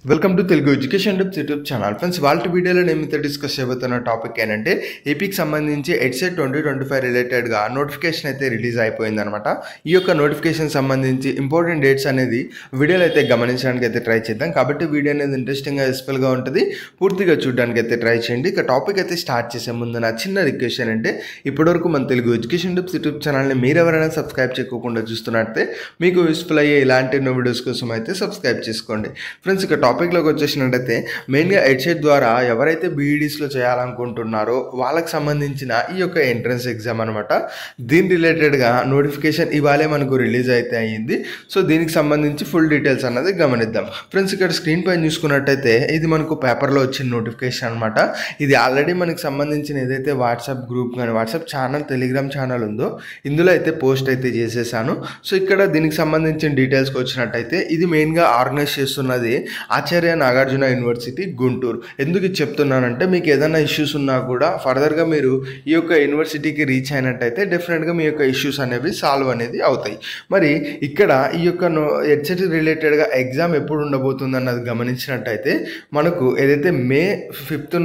Welcome to Telugu education tips YouTube channel. Friends, వాళ్ళ వీడియోలో నేను మీతో డిస్కస్ చేయబోతున్న టాపిక్ ఏంటంటే ఏపీకి సంబంధించి ఎడ్సెట్ 2025 రిలేటెడ్గా నోటిఫికేషన్ అయితే రిలీజ్ అయిపోయింది అనమాట. ఈ యొక్క నోటిఫికేషన్ సంబంధించి ఇంపార్టెంట్ డేట్స్ అనేది వీడియోలో అయితే గమనించడానికి అయితే ట్రై చేద్దాం. కాబట్టి వీడియో అనేది ఇంట్రెస్టింగ్గా యూస్ఫుల్గా ఉంటుంది, పూర్తిగా చూడడానికి అయితే ట్రై చేయండి. ఇక టాపిక్ అయితే స్టార్ట్ చేసే ముందు నా చిన్న రిక్వెస్ట్ ఏంటంటే ఇప్పటివరకు మన తెలుగు ఎడ్యుకేషన్ టిప్స్ యూట్యూబ్ ఛానల్ని మీరు ఎవరైనా సబ్స్క్రైబ్ చేయకుండా చూస్తున్నట్టే మీకు యూస్ఫుల్ అయ్యే ఇలాంటి ఎన్నో వీడియోస్ కోసం అయితే సబ్స్క్రైబ్ చేసుకోండి. ఫ్రెండ్స్, ఇక టాపిక్లోకి వచ్చేసినట్టయితే మెయిన్గా ఎడ్సెట్ ద్వారా ఎవరైతే బీఈడీస్లో చేయాలనుకుంటున్నారో వాళ్ళకి సంబంధించిన ఈ యొక్క ఎంట్రన్స్ ఎగ్జామ్ అనమాట. దీని రిలేటెడ్గా నోటిఫికేషన్ ఇవాళే మనకు రిలీజ్ అయితే అయ్యింది. సో దీనికి సంబంధించి ఫుల్ డీటెయిల్స్ అన్నది గమనిద్దాం. ఫ్రెండ్స్, ఇక్కడ స్క్రీన్ పైన చూసుకున్నట్టయితే ఇది మనకు పేపర్లో వచ్చిన నోటిఫికేషన్ అనమాట. ఇది ఆల్రెడీ మనకు సంబంధించిన ఏదైతే వాట్సాప్ గ్రూప్ కానీ వాట్సాప్ ఛానల్, టెలిగ్రామ్ ఛానల్ ఉందో ఇందులో అయితే పోస్ట్ అయితే చేసేసాను. సో ఇక్కడ దీనికి సంబంధించిన డీటెయిల్స్కి వచ్చినట్టయితే ఇది మెయిన్గా ఆర్గనైజ్ చేస్తున్నది ఆచార్య నాగార్జున యూనివర్సిటీ గుంటూరు. ఎందుకు ఇది చెప్తున్నానంటే మీకు ఏదైనా ఇష్యూస్ ఉన్నా కూడా ఫర్దర్గా మీరు ఈ యొక్క యూనివర్సిటీకి రీచ్ అయినట్టయితే డెఫినెట్గా మీ యొక్క ఇష్యూస్ అనేవి సాల్వ్ అనేది అవుతాయి. మరి ఇక్కడ ఈ యొక్క ఎడ్సెట్ రిలేటెడ్గా ఎగ్జామ్ ఎప్పుడు ఉండబోతుంది అన్నది గమనించినట్టయితే మనకు ఏదైతే మే 5th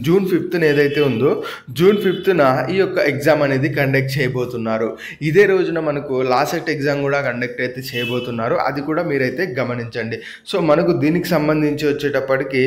జూన్ 5th ఏదైతే ఉందో జూన్ 5th ఈ యొక్క ఎగ్జామ్ అనేది కండక్ట్ చేయబోతున్నారు. ఇదే రోజున మనకు లాసెట్ ఎగ్జామ్ కూడా కండక్ట్ అయితే చేయబోతున్నారు. అది కూడా మీరైతే గమనించండి. సో మనకు దీనికి సంబంధించి వచ్చేటప్పటికి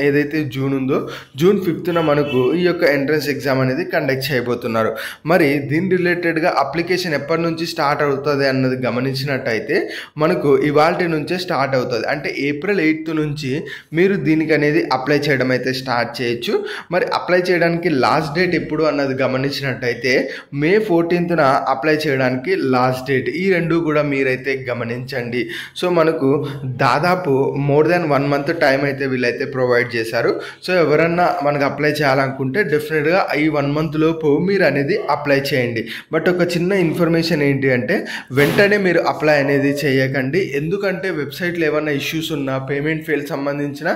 ఏదైతే జూన్ ఉందో జూన్ 5th మనకు ఈ యొక్క ఎంట్రన్స్ ఎగ్జామ్ అనేది కండక్ట్ చేయబోతున్నారు. మరి దీని రిలేటెడ్గా అప్లికేషన్ ఎప్పటి నుంచి స్టార్ట్ అవుతుంది అన్నది గమనించినట్టయితే మనకు ఇవాల్టి నుంచే స్టార్ట్ అవుతుంది. అంటే ఏప్రిల్ 8th నుంచి మీరు దీనికి అనేది అప్లై చేయడం అయితే స్టార్ట్ చేయొచ్చు. మరి అప్లై చేయడానికి లాస్ట్ డేట్ ఎప్పుడు అన్నది గమనించినట్టయితే మే 14th అప్లై చేయడానికి లాస్ట్ డేట్. ఈ రెండు కూడా మీరైతే గమనించండి. సో మనకు దాదాపు మోర్ దాన్ 1 month టైం అయితే వీళ్ళైతే ప్రొవైడ్ చేశారు. సో ఎవరన్నా మనకు అప్లై చేయాలనుకుంటే డెఫినెట్గా ఈ 1 month లోపు మీరు అనేది అప్లై చేయండి. బట్ ఒక చిన్న ఇన్ఫర్మేషన్ ఏంటి అంటే వెంటనే మీరు అప్లై అనేది చేయకండి. ఎందుకంటే వెబ్సైట్లో ఏమన్నా ఇష్యూస్ ఉన్నా, పేమెంట్ ఫెయిల్ సంబంధించిన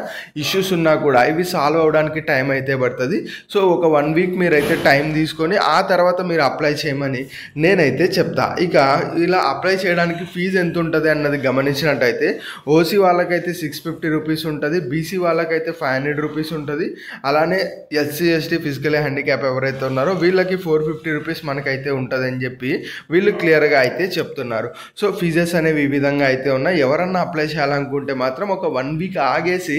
ఇష్యూస్ ఉన్నా కూడా ఇవి సాల్వ్ అవ్వడానికి టైం అయితే పడుతుంది. సో ఒక 1 week మీరైతే టైం తీసుకొని ఆ తర్వాత మీరు అప్లై చేయమని నేనైతే చెప్తా. ఇక ఇలా అప్లై చేయడానికి ఫీజు ఎంత ఉంటుంది అన్నది గమనించినట్టయితే ఓసీ వాళ్ళకైతే 650 రూపీస్ ఉంటుంది, బీసీ వాళ్ళకైతే 500 రూపీస్ ఉంటుంది. అలానే ఎస్సీ ఎస్టీ ఫిజికల్ హ్యాండిక్యాప్ ఎవరైతే ఉన్నారో వీళ్ళకి 450 రూపీస్ మనకైతే ఉంటుంది అని చెప్పి వీళ్ళు క్లియర్గా అయితే చెప్తున్నారు. సో ఫీజెస్ అనేవి ఈ విధంగా అయితే ఉన్నాయి. ఎవరన్నా అప్లై చేయాలనుకుంటే మాత్రం ఒక 1 week ఆగేసి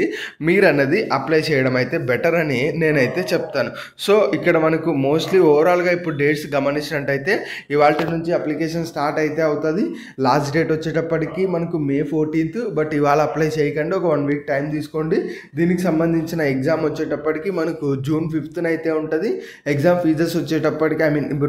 మీరు అన్నది అప్లై చేయడం అయితే బెటర్ అని నేనైతే చెప్తాను. సో ఇక్కడ మనకు మోస్ట్లీ ఓవరాల్గా ఇప్పుడు డేట్స్ గమనించినట్టయితే ఇవాళ నుంచి అప్లికేషన్ స్టార్ట్ అయితే అవుతుంది. లాస్ట్ డేట్ వచ్చేటప్పటికి మనకు మే 14th. బట్ ఇవాళ అప్లై చేయకండి, ఒక 1 week టైం తీసుకోండి. దీనికి సంబంధించిన ఎగ్జామ్ వచ్చేటప్పటికి మనకు జూన్ 5th అయితే ఉంటుంది. ఎగ్జామ్ ఫీజెస్ వచ్చేటప్పటికి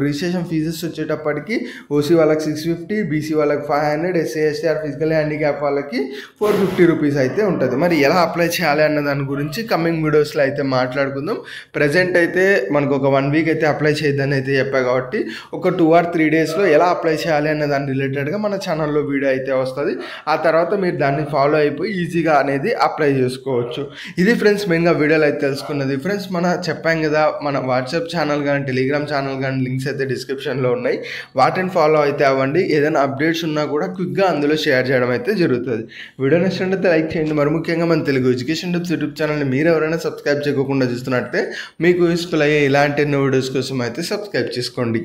రిజిస్ట్రేషన్ ఫీజెస్ వచ్చేటప్పటికి ఓసీ వాళ్ళకి 650, బీసీ వాళ్ళకి 500, ఎస్సీ ఎస్టీఆర్ ఫిజికల్ హ్యాండిక్యాప్ వాళ్ళకి 450 రూపీస్ అయితే ఉంటుంది. మరి ఎలా అప్లై చేయాలి అన్న దాని గురించి కమింగ్ వీడియోస్లో అయితే మాట్లాడుకుందాం. ప్రజెంట్ అయితే మనకు ఒక 1 week అయితే అప్లై చేయొద్దని అయితే చెప్పా కాబట్టి ఒక 2 or 3 daysలో ఎలా అప్లై చేయాలి అన్న దాని రిలేటెడ్గా మన ఛానల్లో వీడియో అయితే వస్తుంది. ఆ తర్వాత మీరు దాన్ని ఫాలో అయిపోయి ఈజీగా అనేది అప్లై చేసుకోవచ్చు. ఇది ఫ్రెండ్స్ మెయిన్గా వీడియోలో అయితే తెలుసుకున్నది. ఫ్రెండ్స్, చెప్పాం కదా మన వాట్సాప్ ఛానల్ కానీ టెలిగ్రామ్ ఛానల్ కానీ లింక్స్ అయితే డిస్క్రిప్షన్లో ఉన్నాయి. వాటిని ఫాలో అయితే అవ్వండి. ఏదైనా అప్డేట్స్ ఉన్నా కూడా క్విక్గా అందులో షేర్ చేయడం అయితే జరుగుతుంది. వీడియో నచ్చినట్లయితే లైక్ చేయండి. మరి ముఖ్యంగా మన తెలుగు ఎడ్యుకేషన్ టిప్స్ యూట్యూబ్ ఛానల్ని మీరు ఎవరైనా సబ్స్క్రైబ్ చేయకుండా చూస్తున్నట్టే మీకు యూస్ఫుల్ అయ్యే ఇలాంటి ఎన్నో వీడియోస్ కోసం అయితే సబ్స్క్రైబ్ చేసుకోండి.